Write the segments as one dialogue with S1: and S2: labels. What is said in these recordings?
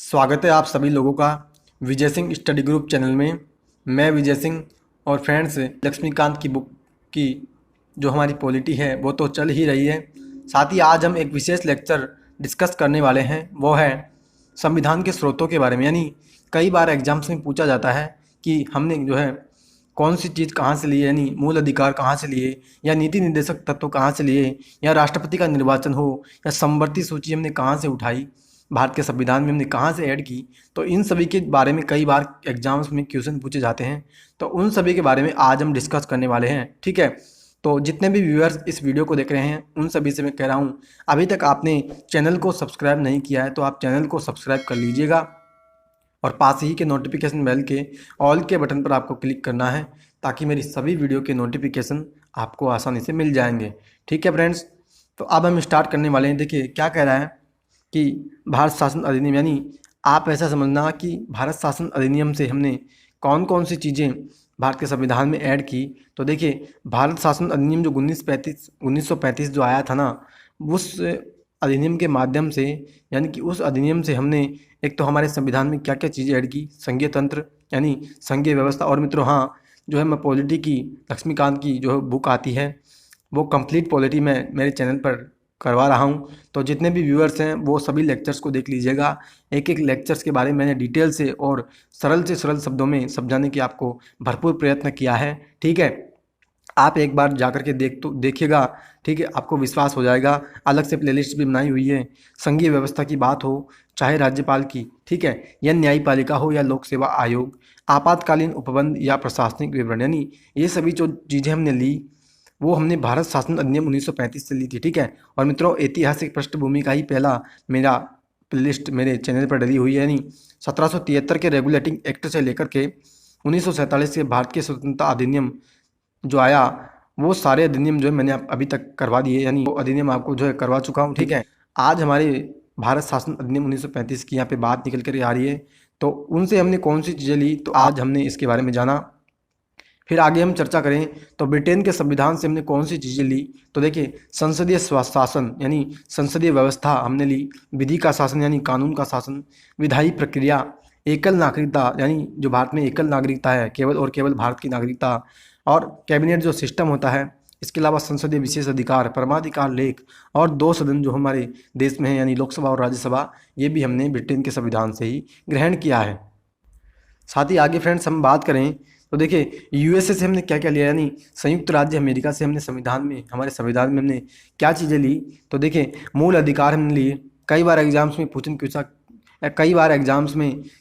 S1: स्वागत है आप सभी लोगों का Vijay Singh study group channel में। मैं विजय सिंह और फ्रेंड्स लक्ष्मीकांत की बुक की जो हमारी पॉलिटी है वो तो चल ही रही है। साथ ही आज हम एक विशेष लेक्चर डिस्कस करने वाले हैं, वो है संविधान के स्रोतों के बारे में। यानी कई बार एग्जाम्स में पूछा जाता है कि हमने जो है कौन सी चीज़ कहाँ से लिए, यानी मूल अधिकार कहाँ से लिए, या नीति निर्देशक तत्व कहाँ से लिए, या राष्ट्रपति का निर्वाचन हो, या समवर्ती सूची हमने कहाँ से उठाई, भारत के संविधान में हमने कहाँ से ऐड की। तो इन सभी के बारे में कई बार एग्जाम्स में क्वेश्चन पूछे जाते हैं, तो उन सभी के बारे में आज हम डिस्कस करने वाले हैं। ठीक है, तो जितने भी व्यूअर्स इस वीडियो को देख रहे हैं उन सभी से मैं कह रहा हूँ, अभी तक आपने चैनल को सब्सक्राइब नहीं किया है तो आप चैनल को सब्सक्राइब कर लीजिएगा और पास ही के नोटिफिकेशन बेल के ऑल के बटन पर आपको क्लिक करना है ताकि मेरी सभी वीडियो के नोटिफिकेशन आपको आसानी से मिल जाएंगे। ठीक है फ्रेंड्स, तो अब हम स्टार्ट करने वाले हैं। देखिए क्या कह रहा है कि भारत शासन अधिनियम, यानी आप ऐसा समझना कि भारत शासन अधिनियम से हमने कौन कौन सी चीज़ें भारत के संविधान में ऐड की। तो देखिए भारत शासन अधिनियम जो 1935 जो आया था ना, उस अधिनियम के माध्यम से, यानी कि उस अधिनियम से हमने एक तो हमारे संविधान में क्या क्या चीज़ें ऐड की, संघीय तंत्र यानी संघीय व्यवस्था। और मित्रों हाँ, जो है मैं पॉलिटी की लक्ष्मीकांत की जो बुक आती है वो कंप्लीट पॉलिटी मैं मेरे चैनल पर करवा रहा हूँ, तो जितने भी व्यूअर्स हैं वो सभी लेक्चर्स को देख लीजिएगा। एक एक लेक्चर्स के बारे में मैंने डिटेल से और सरल से सरल शब्दों में समझाने की आपको भरपूर प्रयत्न किया है। ठीक है, आप एक बार जा कर के देखिएगा। ठीक है, आपको विश्वास हो जाएगा। अलग से प्लेलिस्ट भी बनाई हुई है। संघीय व्यवस्था की बात हो चाहे राज्यपाल की, ठीक है, या न्यायपालिका हो या लोक सेवा आयोग, आपातकालीन उपबंध या प्रशासनिक विवरण, यानी ये सभी जो चीज़ें हमने ली वो हमने भारत शासन अधिनियम 1935 से ली थी। ठीक है, और मित्रों ऐतिहासिक पृष्ठभूमि का ही पहला मेरा प्लेलिस्ट मेरे चैनल पर डली हुई है। यानी 1773 के रेगुलेटिंग एक्ट से लेकर के 1947 के भारत के स्वतंत्रता अधिनियम जो आया, वो सारे अधिनियम जो है मैंने अभी तक करवा दिए, यानी वो अधिनियम आपको जो है करवा चुका हूँ। ठीक है, आज हमारे भारत शासन अधिनियम 1935 की यहाँ पे बात निकल कर आ रही है, तो उनसे हमने कौन सी चीज़ें ली, तो आज हमने इसके बारे में जाना। फिर आगे हम चर्चा करें तो ब्रिटेन के संविधान से हमने कौन सी चीज़ें ली। तो देखिए संसदीय शासन यानी संसदीय व्यवस्था हमने ली, विधि का शासन यानी कानून का शासन, विधायी प्रक्रिया, एकल नागरिकता यानी जो भारत में एकल नागरिकता है, केवल और केवल भारत की नागरिकता, और कैबिनेट जो सिस्टम होता है। इसके अलावा संसदीय विशेष अधिकार, परमाधिकार लेख, और दो सदन जो हमारे देश में है यानी लोकसभा और राज्यसभा, ये भी हमने ब्रिटेन के संविधान से ही ग्रहण किया है। साथ ही आगे फ्रेंड्स हम बात करें तो देखिए यूएसए से हमने क्या क्या लिया, यानी संयुक्त राज्य अमेरिका से हमने हमारे संविधान में हमने क्या चीज़ें ली। तो देखिए मूल अधिकार हमने लिए। कई बार एग्जाम्स में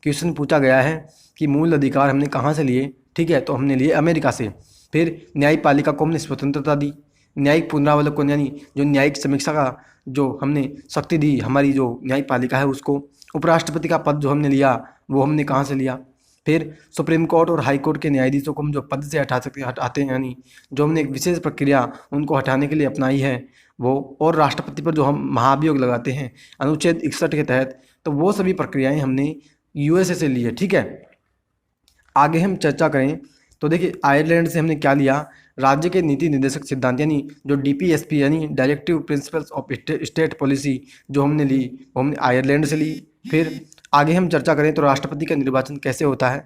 S1: क्वेश्चन पूछा गया है कि मूल अधिकार हमने कहाँ से लिए। ठीक है, तो हमने लिए अमेरिका से। फिर न्यायपालिका को हमने स्वतंत्रता दी, न्यायिक पुनरावलोकन यानी जो न्यायिक समीक्षा का जो हमने शक्ति दी हमारी जो न्यायपालिका है उसको। उपराष्ट्रपति का पद जो हमने लिया वो हमने कहाँ से लिया। फिर सुप्रीम कोर्ट और हाई कोर्ट के न्यायाधीशों को हम जो पद से हटाते हैं, यानी जो हमने एक विशेष प्रक्रिया उनको हटाने के लिए अपनाई है वो, और राष्ट्रपति पर जो हम महाभियोग लगाते हैं अनुच्छेद 61 के तहत, तो वो सभी प्रक्रियाएं हमने यूएसए से ली है। ठीक है, आगे हम चर्चा करें तो देखिए आयरलैंड से हमने क्या लिया, राज्य के नीति निर्देशक सिद्धांत यानी जो डीपीएसपी यानी directive principles of state policy जो हमने ली वो हमने आयरलैंड से ली। फिर आगे हम चर्चा करें तो राष्ट्रपति का निर्वाचन कैसे होता है,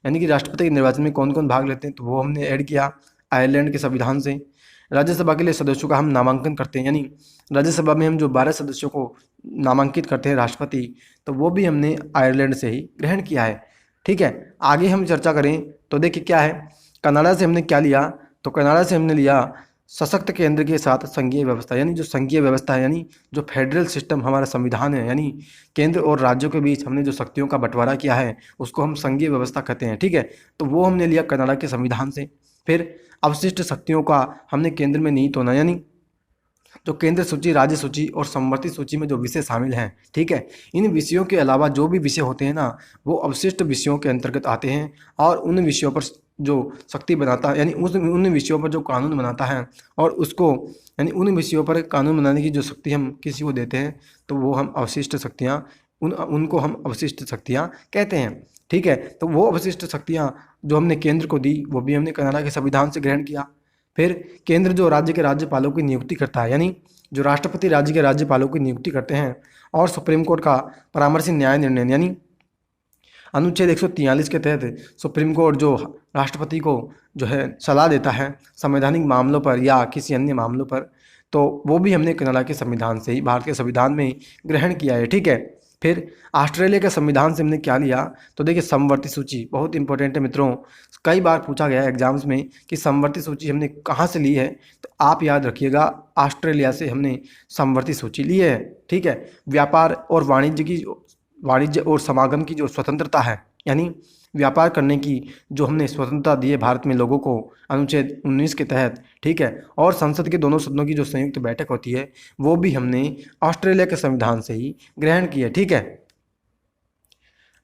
S1: यानी कि राष्ट्रपति के निर्वाचन में कौन कौन भाग लेते हैं, तो वो हमने ऐड किया आयरलैंड के संविधान से। राज्यसभा के लिए सदस्यों का हम नामांकन करते हैं, यानी राज्यसभा में हम जो 12 सदस्यों को नामांकित करते हैं राष्ट्रपति, तो वो भी हमने आयरलैंड से ही ग्रहण किया है। ठीक है, आगे हम चर्चा करें तो देखिए क्या है, कनाडा से हमने क्या लिया, तो कनाडा से हमने लिया सशक्त केंद्र के साथ संघीय व्यवस्था, यानी जो संघीय व्यवस्था है यानी जो फेडरल सिस्टम हमारा संविधान है, यानी केंद्र और राज्यों के बीच हमने जो शक्तियों का बंटवारा किया है उसको हम संघीय व्यवस्था कहते हैं। ठीक है, तो वो हमने लिया कनाडा के संविधान से। फिर अवशिष्ट शक्तियों का हमने केंद्र में निहित होना, यानी जो केंद्र सूची, राज्य सूची और समवर्ती सूची में जो विषय शामिल हैं, ठीक है, इन विषयों के अलावा जो भी विषय होते हैं ना वो अवशिष्ट विषयों के अंतर्गत आते हैं, और उन विषयों पर जो शक्ति बनाता है यानी उन विषयों पर जो कानून बनाता है और उसको, यानी उन विषयों पर कानून बनाने की जो शक्ति हम किसी को देते हैं तो वो हम अवशिष्ट शक्तियाँ, उनको हम अवशिष्ट शक्तियाँ कहते हैं। ठीक है, तो वो अवशिष्ट शक्तियाँ जो हमने केंद्र को दी वो भी हमने कनाडा के संविधान से ग्रहण किया। फिर केंद्र जो राज्य के राज्यपालों की नियुक्ति करता है, यानी जो राष्ट्रपति राज्य के राज्यपालों की नियुक्ति करते हैं, और सुप्रीम कोर्ट का परामर्शी न्याय निर्णय यानी अनुच्छेद 143 के तहत सुप्रीम कोर्ट जो राष्ट्रपति को जो है सलाह देता है संवैधानिक मामलों पर या किसी अन्य मामलों पर, तो वो भी हमने कनाडा के संविधान से ही, भारत के संविधान में ग्रहण किया है। ठीक है। फिर ऑस्ट्रेलिया के संविधान से हमने क्या लिया, तो देखिए समवर्ती सूची बहुत इंपॉर्टेंट है मित्रों। कई बार पूछा गया है एग्जाम्स में कि समवर्ती सूची हमने कहाँ से ली है, तो आप याद रखिएगा ऑस्ट्रेलिया से हमने समवर्ती सूची ली है। ठीक है। व्यापार और वाणिज्य और समागम की जो स्वतंत्रता है, यानी व्यापार करने की जो हमने स्वतंत्रता दी है भारत में लोगों को अनुच्छेद 19 के तहत। ठीक है। और संसद के दोनों सदनों की जो संयुक्त बैठक होती है वो भी हमने ऑस्ट्रेलिया के संविधान से ही ग्रहण की है। ठीक है।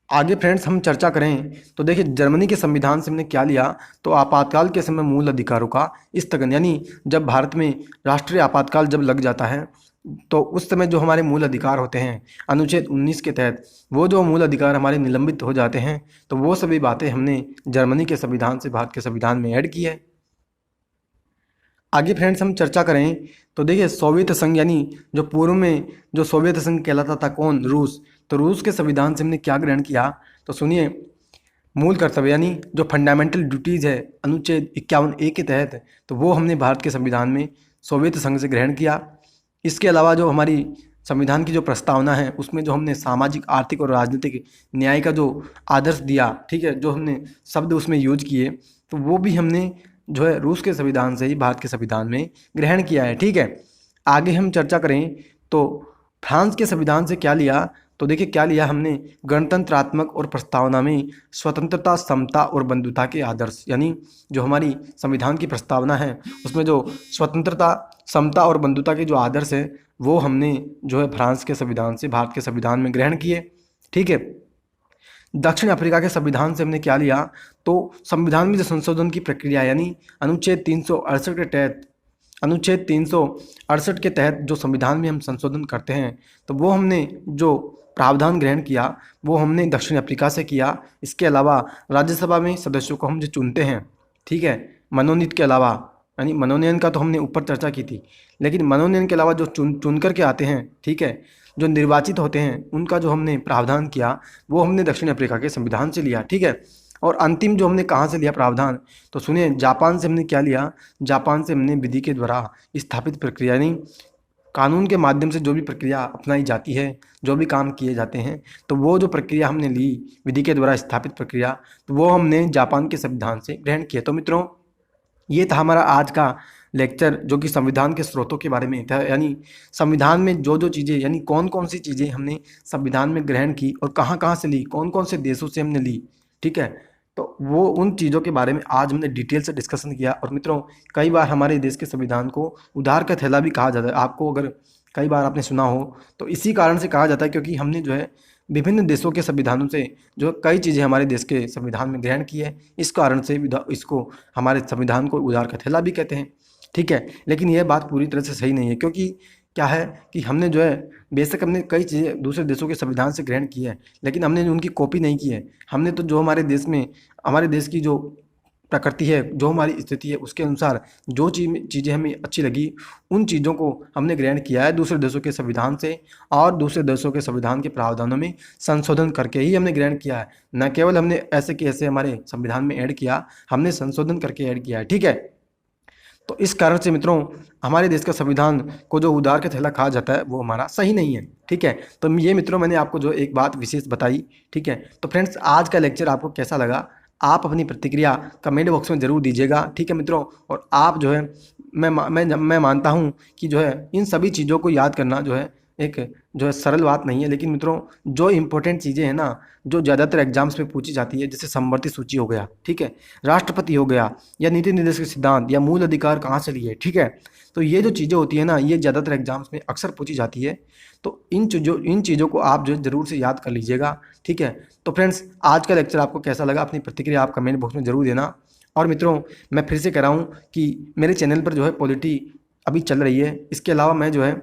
S1: आगे फ्रेंड्स हम चर्चा करें तो देखिए जर्मनी के संविधान से हमने क्या लिया, तो आपातकाल के समय मूल अधिकारों का स्थगन, यानी जब भारत में राष्ट्रीय आपातकाल जब लग जाता है तो उस समय जो हमारे मूल अधिकार होते हैं अनुच्छेद 19 के तहत, वो जो मूल अधिकार हमारे निलंबित हो जाते हैं, तो वो सभी बातें हमने जर्मनी के संविधान से भारत के संविधान में ऐड की है। आगे फ्रेंड्स हम चर्चा करें तो देखिए सोवियत संघ, यानी जो पूर्व में जो सोवियत संघ कहलाता था, कौन, रूस, तो रूस के संविधान से हमने क्या ग्रहण किया, तो सुनिए मूल कर्तव्य यानी जो फंडामेंटल ड्यूटीज़ है अनुच्छेद 51A के तहत, तो वो हमने भारत के संविधान में सोवियत संघ से ग्रहण किया। इसके अलावा जो हमारी संविधान की जो प्रस्तावना है उसमें जो हमने सामाजिक, आर्थिक और राजनीतिक न्याय का जो आदर्श दिया, ठीक है, जो हमने शब्द उसमें यूज किए, तो वो भी हमने जो है रूस के संविधान से ही भारत के संविधान में ग्रहण किया है। ठीक है। आगे हम चर्चा करें तो फ्रांस के संविधान से क्या लिया, तो देखिए क्या लिया हमने, गणतंत्रात्मक और प्रस्तावना में स्वतंत्रता, समता और बंधुता के आदर्श, यानी जो हमारी संविधान की प्रस्तावना है उसमें जो स्वतंत्रता, समता और बंधुता के जो आदर्श है वो हमने जो है फ्रांस के संविधान से भारत के संविधान में ग्रहण किए। ठीक है। दक्षिण अफ्रीका के संविधान से हमने क्या लिया, तो संविधान में जो संशोधन की प्रक्रिया यानी अनुच्छेद 368 के तहत, अनुच्छेद 368 के तहत जो संविधान में हम संशोधन करते हैं, तो वो हमने जो प्रावधान ग्रहण किया वो हमने दक्षिण अफ्रीका से किया। इसके अलावा राज्यसभा में सदस्यों को हम जो चुनते हैं, ठीक है, मनोनीत के अलावा, यानी मनोनयन का तो हमने ऊपर चर्चा की थी, लेकिन मनोनयन के अलावा जो चुन कर के आते हैं, ठीक है, जो निर्वाचित होते हैं, उनका जो हमने प्रावधान किया वो हमने दक्षिण अफ्रीका के संविधान से लिया। ठीक है। और अंतिम जो हमने कहाँ से लिया प्रावधान, तो सुनिए जापान से हमने क्या लिया, जापान से हमने विधि के द्वारा स्थापित प्रक्रिया, यानी कानून के माध्यम से जो भी प्रक्रिया अपनाई जाती है, जो भी काम किए जाते हैं, तो वो जो प्रक्रिया हमने ली विधि के द्वारा स्थापित प्रक्रिया, तो वो हमने जापान के संविधान से ग्रहण किया। तो मित्रों ये था हमारा आज का लेक्चर जो कि संविधान के स्रोतों के बारे में था, यानी संविधान में जो जो चीज़ें, यानी कौन कौन सी चीज़ें हमने संविधान में ग्रहण की और कहाँ कहाँ से ली, कौन कौन से देशों से हमने ली। ठीक है। तो वो उन चीज़ों के बारे में आज हमने डिटेल से डिस्कशन किया। और मित्रों कई बार हमारे देश के संविधान को उधार का थैला भी कहा जाता है। आपको अगर कई बार आपने सुना हो तो इसी कारण से कहा जाता है क्योंकि हमने जो है विभिन्न देशों के संविधानों से जो कई चीज़ें हमारे देश के संविधान में ग्रहण की है, इस कारण से इसको हमारे संविधान को उधार का थैला भी कहते हैं। ठीक है। लेकिन यह बात पूरी तरह से सही नहीं है, क्योंकि क्या है कि हमने जो है बेशक हमने कई चीज़ें दूसरे देशों के संविधान से ग्रहण की है, लेकिन हमने उनकी कॉपी नहीं की है। हमने तो जो हमारे देश में, हमारे देश की जो प्रकृति है, जो हमारी स्थिति है, उसके अनुसार जो चीज़ें हमें अच्छी लगी उन चीज़ों को हमने ग्रहण किया है दूसरे देशों के संविधान से, और दूसरे देशों के संविधान के प्रावधानों में संशोधन करके ही हमने ग्रहण किया है। न केवल हमने ऐसे के ऐसे हमारे संविधान में ऐड किया, हमने संशोधन करके ऐड किया है। ठीक है। तो इस कारण से मित्रों हमारे देश का संविधान को जो उधार का थैला कहा जाता है वो हमारा सही नहीं है। ठीक है। तो ये मित्रों मैंने आपको जो एक बात विशेष बताई। ठीक है। तो फ्रेंड्स आज का लेक्चर आपको कैसा लगा, आप अपनी प्रतिक्रिया कमेंट बॉक्स में ज़रूर दीजिएगा। ठीक है मित्रों। और आप जो है मैं मानता हूँ कि जो है इन सभी चीज़ों को याद करना जो है एक जो है सरल बात नहीं है, लेकिन मित्रों जो इम्पोर्टेंट चीज़ें हैं ना, जो ज़्यादातर एग्जाम्स में पूछी जाती है, जैसे समवर्ती सूची हो गया, ठीक है, राष्ट्रपति हो गया, या नीति निर्देशक सिद्धांत, या मूल अधिकार कहाँ से लिए, ठीक है, तो ये जो चीज़ें होती है ना, ये ज़्यादातर एग्जाम्स में अक्सर पूछी जाती है। तो इन चीज़ों को आप जो ज़रूर से याद कर लीजिएगा। ठीक है। तो फ्रेंड्स आज का लेक्चर आपको कैसा लगा, अपनी प्रतिक्रिया आप कमेंट बॉक्स में ज़रूर देना। और मित्रों मैं फिर से कह रहा हूँ कि मेरे चैनल पर जो है पॉलिटी अभी चल रही है, इसके अलावा मैं जो है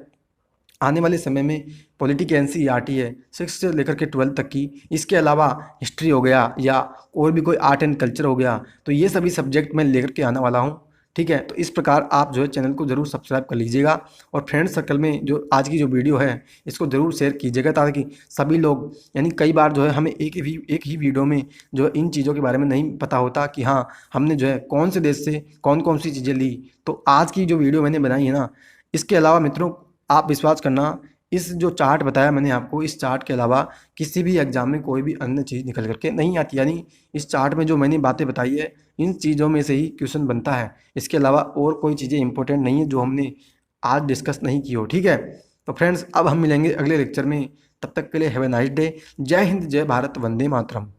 S1: आने वाले समय में पॉलिटी की NCERT है 6 से लेकर के 12 तक की, इसके अलावा हिस्ट्री हो गया या और भी कोई आर्ट एंड कल्चर हो गया, तो ये सभी सब्जेक्ट मैं लेकर के आने वाला हूँ। ठीक है, तो इस प्रकार आप जो है चैनल को ज़रूर सब्सक्राइब कर लीजिएगा और फ्रेंड सर्कल में जो आज की जो वीडियो है इसको ज़रूर शेयर कीजिएगा, ताकि सभी लोग, यानी कई बार जो है हमें एक ही वीडियो में जो है इन चीज़ों के बारे में नहीं पता होता कि हाँ हमने जो है कौन से देश से कौन कौन सी चीज़ें ली। तो आज की जो वीडियो मैंने बनाई है ना, इसके अलावा मित्रों आप विश्वास करना, इस जो चार्ट बताया मैंने आपको, इस चार्ट के अलावा किसी भी एग्जाम में कोई भी अन्य चीज़ निकल करके नहीं आती। यानी इस चार्ट में जो मैंने बातें बताई है इन चीज़ों में से ही क्वेश्चन बनता है, इसके अलावा और कोई चीज़ें इंपॉर्टेंट नहीं है जो हमने आज डिस्कस नहीं की हो। ठीक है, तो फ्रेंड्स अब हम मिलेंगे अगले लेक्चर में, तब तक के लिए हैव ए नाइस डे। जय हिंद, जय भारत, वंदे मातरम।